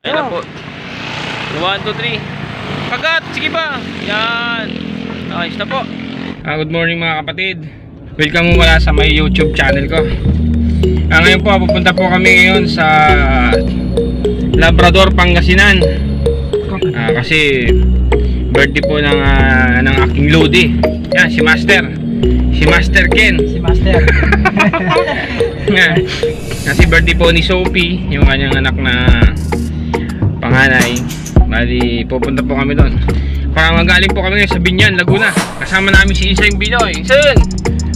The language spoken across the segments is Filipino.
Ayan na po. 1, 2, 3. Kagat! Sige ba? Yan. Ayos na po. Good morning mga kapatid. Welcome mo pala sa my YouTube channel ko. Ngayon po, pupunta po kami ngayon sa Labrador, Pangasinan. Kasi birthday po ng aking Lodi. Yan, si Master. Si Master Ken. Si Master. Kasi birthday po ni Sophie, yung kanyang anak na panganay. Bali, pupunta po kami doon. Parang magaling po kami ngayon sa Binyan, Laguna. Kasama namin si Isay Biloy. Sen!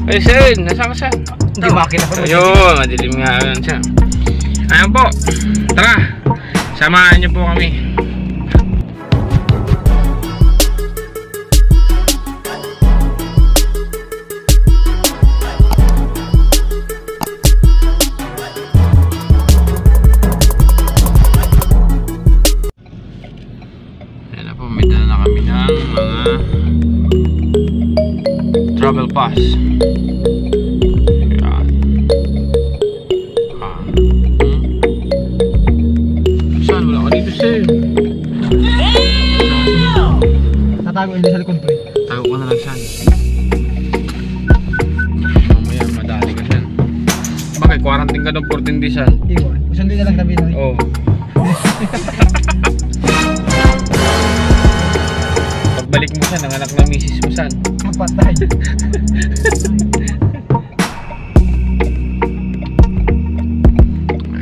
Ay, Sen! Nasaan ka, Sen? Hindi makita ko. Ayun, madilim nga yun siya. Ayan po. Tara! Samahan niyo po kami. Travel pass. Yan. Saan? Wala ka dito, sir. Tatago hindi sa likod, pre. Tago ko na lang saan. Mamaya madali ka saan. Bakit? Quarantine ka doon 14 days saan? Iwan. Usundi na lang gabi na. Oo. Pagbalik mo saan, nanganak ng misis mo saan? Magpatay.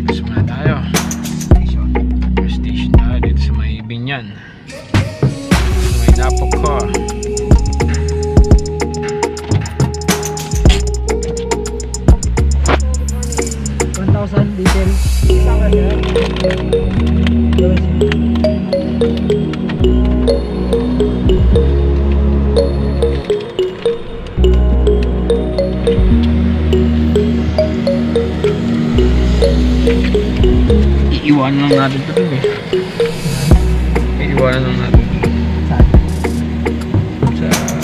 Gusto muna tayo. Station tayo dito sa may Binyan. Sa may Napok ko. Diesel. Sama niya. Iiwanan lang natin ito eh. Iiwanan lang natin. Saan?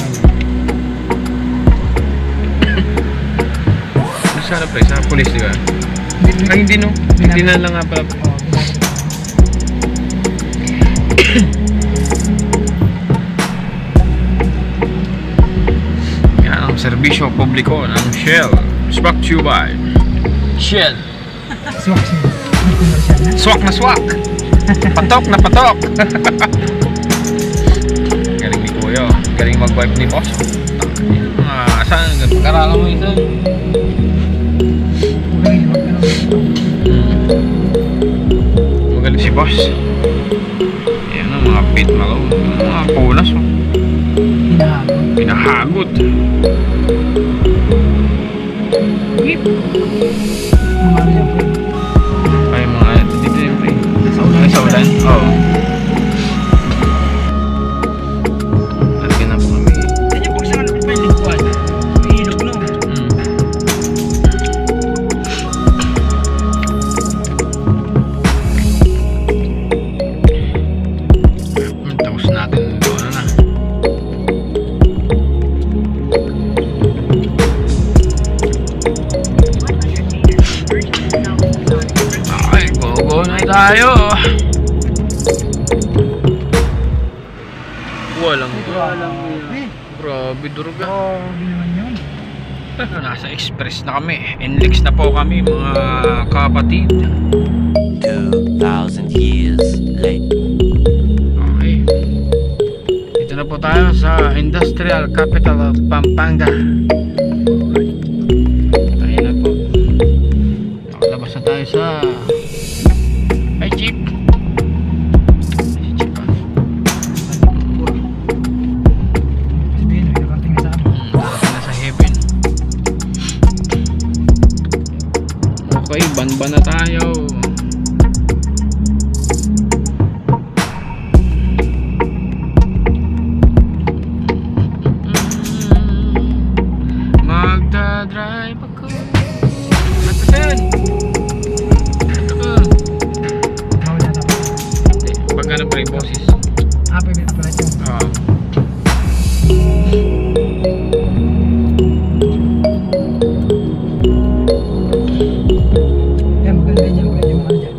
Sa pre, sa police di ba? Ay hindi no, hindi na lang nga pala. Yan ang serbisyo publiko ng Shell. Brought to you by Shell. Swak na swak. Patok na patok. Galing ni Kuya. Galing mag-wipe ni boss. Saan? Pag-aralan mo ito. Magaling si boss. Ayan ang mga pit malaw. Mga punas. Pinahagot. Whip. Ay mga dito yung pre. Sa ulan? Oo. Lagyan na po kami. Kanya po sa kanapit pa yung likuan. May ilog no. Tapos natin doon na. Ay, go na tayo. Walang grabe duruga. Hindi naman yun. Nasa express na kami. NLEX na po kami mga kapatid. 2,000 years later. Okay. Dito na po tayo sa industrial capital of Pampanga. Tayo na po. Nakalabas na tayo sa ay jeep. Si jeep pa. Sabihin, may nakating sa amin. Darating na sa heaven. Okay, ban na tayo. Magdadrive ako. Natasan? Bawal na tapos. Pagkano pa yung boses? Pwede na pala yung. Yan, maganda yan. Maganda yung mga dyan.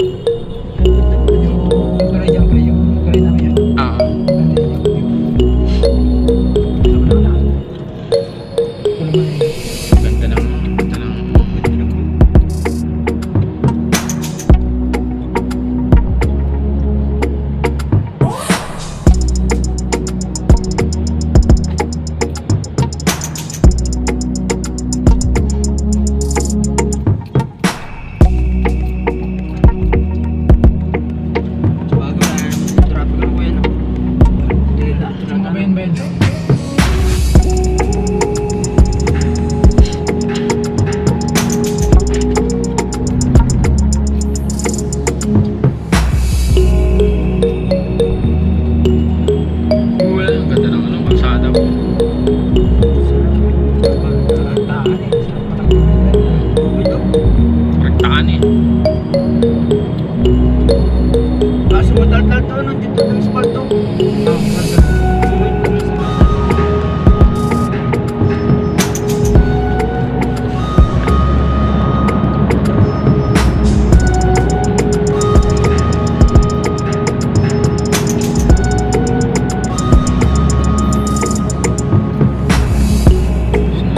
dito ng spalto.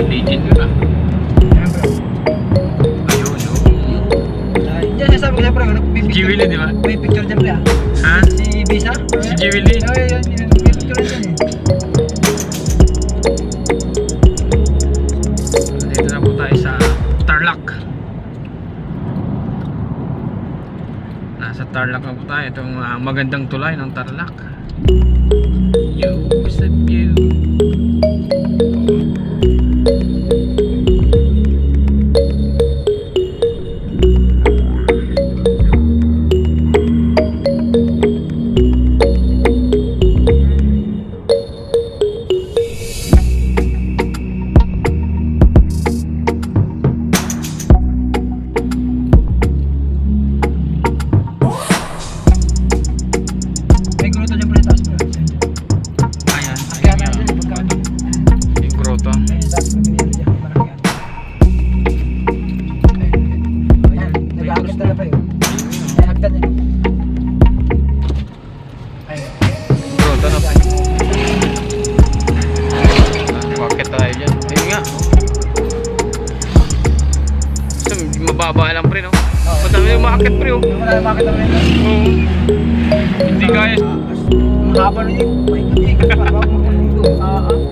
Legend yun ah. Ayan bro. Ayun, oh. Diyan sasabi ko siyempre, Si Willie, di ba? may picture dyan pre ah. Ha? Si Bisa? Si G. Willie? Ay, yun, may picture dyan eh. Dito na po tayo sa Tarlac. Nasa Tarlac na po tayo. Itong magandang tulay ng Tarlac. Yo, what's up you? May gruto dyan pre taas bro. Ayan, Kaya ayan tayo nga. dyan, pagkaan. Yung grotto. Ayun, taas may ganyan dyan, malakihan. Ayan, nag-aagad talaga pre. Ayan, hagdan yan. Ayun. Grotto na. Bakit tayo dyan? Ayun nga. So, mababa lang pre, no? Madami yung makakit pre, oh. Wala na makita mo nito. Oo. Hindi kaya. Ang haba na yun. May ikot pa. Bago mo dito.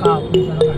Kapon talaga.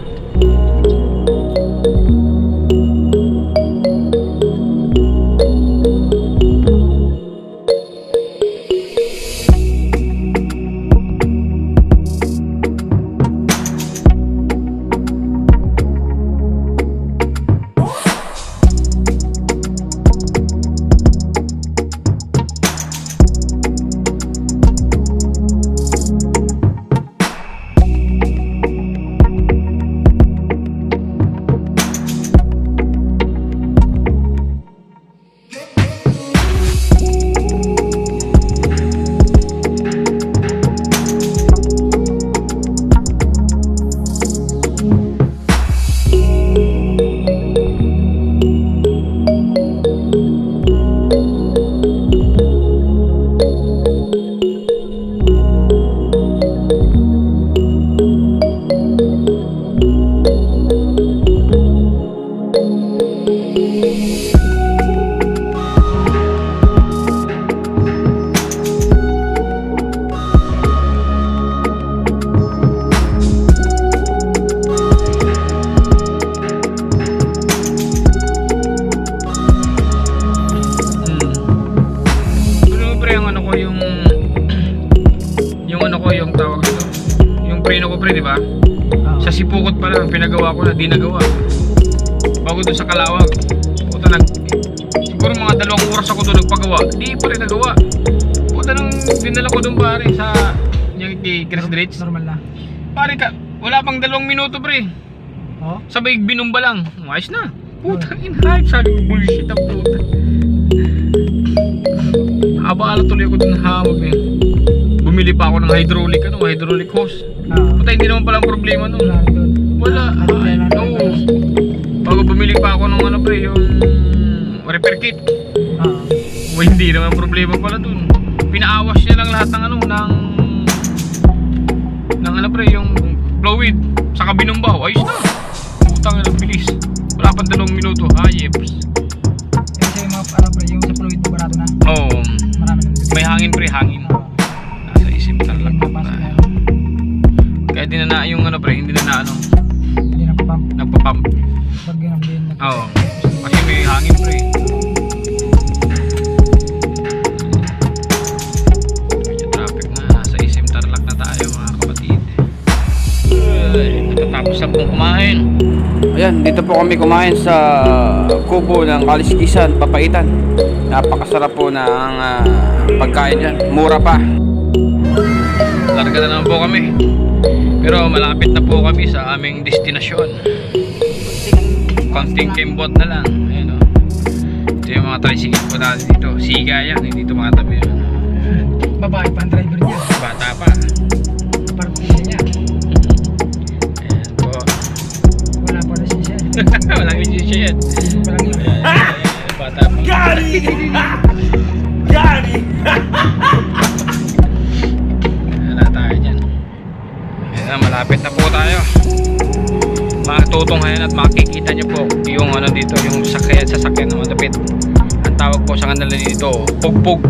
preno ko pre, di ba? Sa Sipukot pa lang, pinagawa ko na, di nagawa. Bago doon sa Kalawag. Puta siguro mga 2 oras ako doon nagpagawa. Di pa rin nagawa. Puta nang dinala ko doon pare sa yung Chris Dritz. Normal na. Pare ka, wala pang 2 minuto pre. Oh? Sabay binumba lang. Ayos na. Putang in-hype. Sabi ko, bullshit ang puta. Aba-ala tuloy ako dun hawag eh. Bumili pa ako ng hydraulic hose. Puta, hindi naman palang problema nun. Wala. Oo. Bago bumili pa ako ng ano pre, yung repair kit. Hindi naman problema pala dun. Pinaawas niya lang lahat ng ano, ng ano pre, yung fluid. Saka binumbaw. Ayos na. Putang ina, bilis. Wala pang 2 minuto. Yeps. Kasi yung mga ano pre, yung sa fluid mo barato na. Oo. Marami nang May hangin pre, hangin. Nasa isip talaga tayo. Kaya di na yung ano pre, hindi na ano. Hindi nagpapump. Nagpa-pump. Pag ginambilin na. Oo. Kasi may hangin pre. Medyo traffic na. Nasa SM Tarlac na tayo mga kapatid. Natatapos na pong kumain. Ayan, dito po kami kumain sa kubo ng Kaliskisan, Papaitan. Napakasarap po ng pagkain dyan. Mura pa. Larga na naman po kami. Pero malapit na po kami sa aming destinasyon. Konting kimbot na lang. Ayan o. Ito yung mga tricycle po natin dito. Siga yan, hindi ito makatabi yan. Babae pa ang driver niya. bata pa. Wala tayo dyan. Ayan na, malapit na po tayo. Matutunghayan at makikita nyo po yung ano dito, yung sasakyan na malapit. Ang tawag po sa kanila dito, pugpug.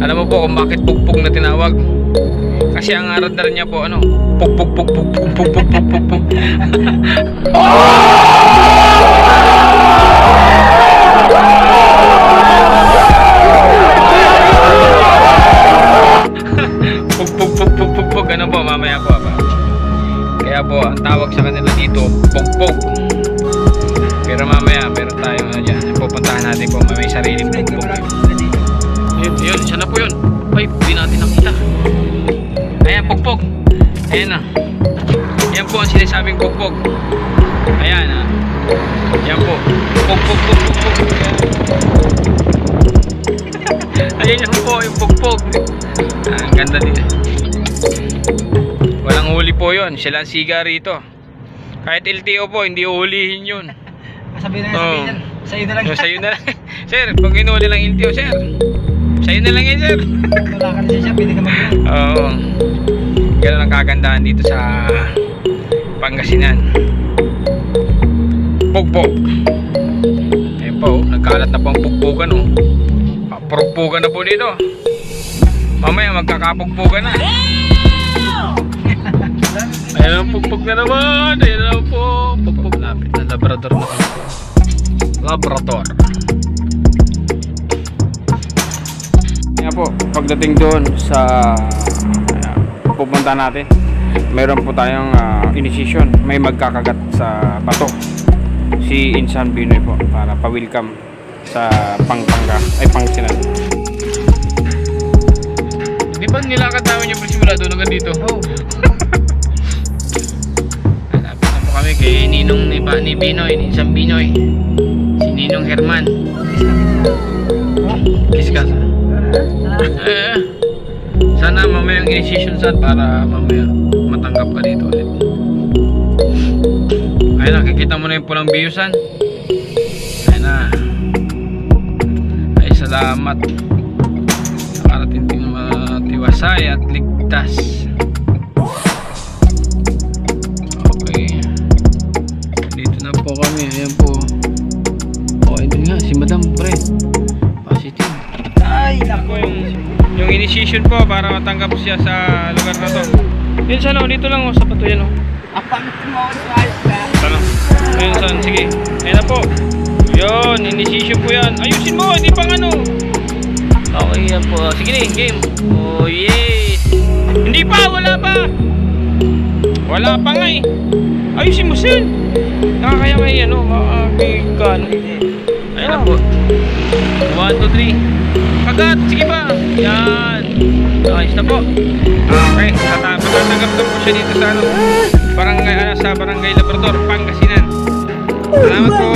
Alam mo po kung bakit pugpug na tinawag? Kasi ang radar niya po ano, pugpug pugpug pugpug pugpug pugpug. Pugpug, ano po, mamaya po ba? Kaya po, ang tawag sa kanila dito, pugpug. Pero mamaya, meron tayong ano dyan, pupuntahan natin po, may sariling pugpug. Yun, isa na po yun. Ay, hindi natin nakita. Ayan, pugpug. Ayan na. Yan po ang sinasabing pugpug. Ayan na. Yan po. Pugpug. Ayan yan po, yung pugpug. Ang ganda din. Walang huli po yun. Sila ang siga rito. Kahit LTO po, hindi uhulihin yun. Sabihin na, sa'yo na lang. Sa'yo na lang. Sir, pag inuuli lang LTO, sir. Sa'yo na lang yan, sir. Wala ka na siya, pwede ka mag-iwan. Oo. Ganun ang kagandahan dito sa Pangasinan. Pugpug. Ayan po, nagkalat na po ang pugpugan, oh. Purugpugan na po dito. Mamaya magkakapugpugan na. Ayan ang pugpug na naman. Ayan na po. Pugpug lapit na labrador na po. Labrador. Ayan po, pagdating doon sa pupunta natin, meron po tayong initiation. May magkakagat sa bato. Si Insan Binoy po para pa-welcome sa Pangasinan. Di ba nilakad namin yung simula doon hanggang dito? Oo. Malapit na po kami kay Ninong ni Binoy, Insan Binoy. Si Ninong Herman. Kiss ka. Sana mamaya ang initiation saan para mamaya matanggap ka dito ulit. Ayun, nakikita mo na yung pulang biyusan. Ayun na. Ay, salamat. Nakarating din matiwasay at ligtas. Okay. Dito na po kami. Ayan po. Okay din nga, si Madam Pre. Positive. Ay, naku. Yung initiation po para matanggap siya sa lugar na to. Yun sana, dito lang sa pato yan. Apang mo, ayos ka. Sana. Ayun saan, sige. Ayan na po. Yun, initiation po yan. Ayusin mo, hindi pang ano. Okay yan po. Sige na, game. Oh yes. Hindi pa, wala pa. Wala pa nga eh. Ayusin mo sir. Nakakaya may ano, makakika ano. Ayan na po. 1, 2, 3. Kagat, sige pa. Yan. Ayos na po. Okay, matatanggap na po siya dito sa ano, barangay Labrador, Pangasinan. Salamat po.